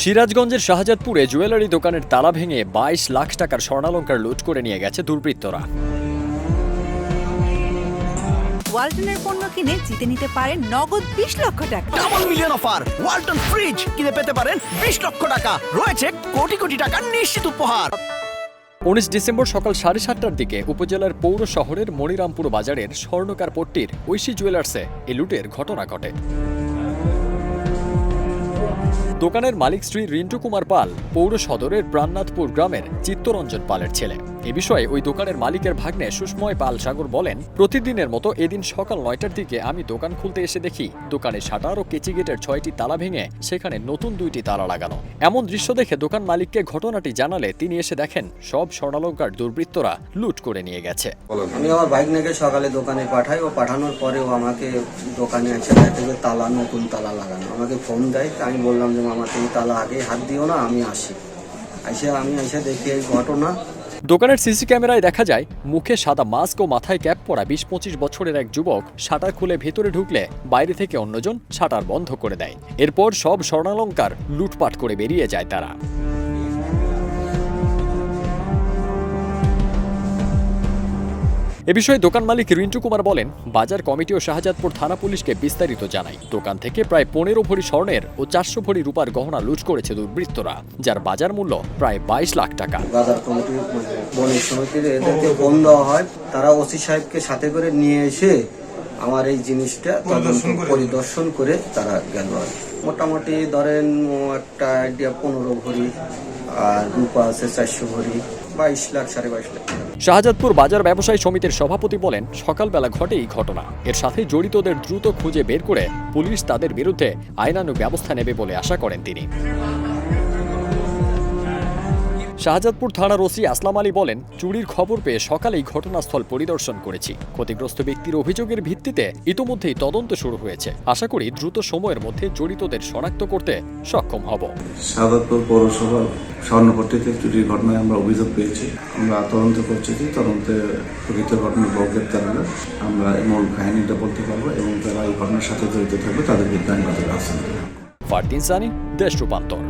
সিরাজগঞ্জের শাহজাদপুরে জুয়েলারি দোকানের তালা ভেঙে 22 লাখ টাকার স্বর্ণালংকার লুট করে নিয়ে গেছে দুর্বৃত্তরা। ওয়ালটনের পণ্য কিনে জিতে নিতে পারেন নগদ 20 লক্ষ টাকা। Double million offer, Walton fridge কিনে পেতে পারেন 20 লক্ষ টাকা। রয়েছে কোটি কোটি টাকার নিশ্চিত উপহার। 19 ডিসেম্বর সকাল 7:30টার দিকে উপজেলার পৌর শহরের মনিরামপুর বাজারের স্বর্ণকার পট্টির ঐশী জুয়েলার্সে এই লুটের ঘটনা ঘটে। দোকানের মালিক শ্রী রিন্টু কুমার পাল পৌর সদরের প্রাণনাথপুর গ্রামের চিত্তরঞ্জন পালের ছেলে। এ বিষয়ে ওই দোকানের মালিকের ভাগ্নে সুষময় পাল সাগর বলেন, প্রতিদিনের মতো এদিন সকাল 9টার দিকে আমি দোকান খুলতে এসে দেখি দোকানে শাটার ও কেচি গেটের 6টি তালা ভেঙে সেখানে নতুন 2টি তালা লাগানো। এমন দৃশ্য দেখে দোকান মালিককে ঘটনাটি জানালে তিনি এসে দেখেন সব স্বর্ণালংকার দুর্বৃত্তরা লুট করে নিয়ে গেছে। আমি আমার ভাগ্নেকে সকালে দোকানে পাঠাই, ও পাঠানোর পরে ও আমাকে দোকানে এসে দেখে যে তালা, নতুন তালা লাগানো। আমাকে ফোন দেয়, আমি বললাম যে মামা তুমি তালা আগে হাত দিও না, আমি আসি। আমি এসে দেখি এই ঘটনা। দোকানের সিসি ক্যামেরায় দেখা যায় মুখে সাদা মাস্ক ও মাথায় ক্যাপ পরা 20-25 বছরের এক যুবক শাটার খুলে ভেতরে ঢুকলে বাইরে থেকে অন্যজন শাটার বন্ধ করে দেয়। এরপর সব স্বর্ণালংকার লুটপাট করে বেরিয়ে যায় তারা। এ বিষয়ে দোকান মালিক রিন্টু কুমার বলেন, বাজার কমিটি ও শাহজাদপুর থানা পুলিশকে বিস্তারিত জানাই। দোকান থেকে প্রায় 15 ভরি স্বর্ণের ও 400 ভরি রূপার গহনা লুট করেছে দুর্বৃত্তরা, যার বাজার মূল্য প্রায় 22 লাখ টাকা। বাজার কমিটি বণিক সমিতির এদেরকে ফোন দেওয়া হয়, তারা ওসি সাহেবকে সাথে করে নিয়ে এসে আমার এই জিনিসটা পরিদর্শন করে তারা গেল। মোটামুটি ধরেন একটা আইডিয়া 15 ভরি, আর রূপা আছে 400 ভরি, 22 লাখ, 22.5 লাখ। শাহজাদপুর বাজার ব্যবসায়ী সমিতির সভাপতি বলেন, সকালবেলা ঘটে এই ঘটনা। এর সাথে জড়িতদের দ্রুত খুঁজে বের করে পুলিশ তাদের বিরুদ্ধে আইনানুগ ব্যবস্থা নেবে বলে আশা করেন তিনি। শাহজাদপুর থানার ওসি আসলাম আলী বলেন, চুরির খবর পেয়ে সকালেই ঘটনাস্থল পরিদর্শন করেছি। ক্ষতিগ্রস্ত ব্যক্তির অভিযোগের ভিত্তিতে ইতোমধ্যেই তদন্ত শুরু হয়েছে। আশা করি দ্রুত সময়ের মধ্যে জড়িতদের শনাক্ত করতে সক্ষম হব। শাহজাদপুর পৌরসভার স্বর্ণপট্টিতে চুরির ঘটনায় আমরা অভিযোগ পেয়েছি। আমরা তদন্ত করছি, তদন্তে প্রকৃত ঘটনার গ্রেপ্তার হলে আমরা মূল কাহিনীটা বলতে পারবো এবং যারা এই ঘটনার সাথে জড়িত থাকবে তাদের বিরুদ্ধে আইনগত ব্যবস্থা নেব। ফারদিন সানি, দেশ রূপান্তর।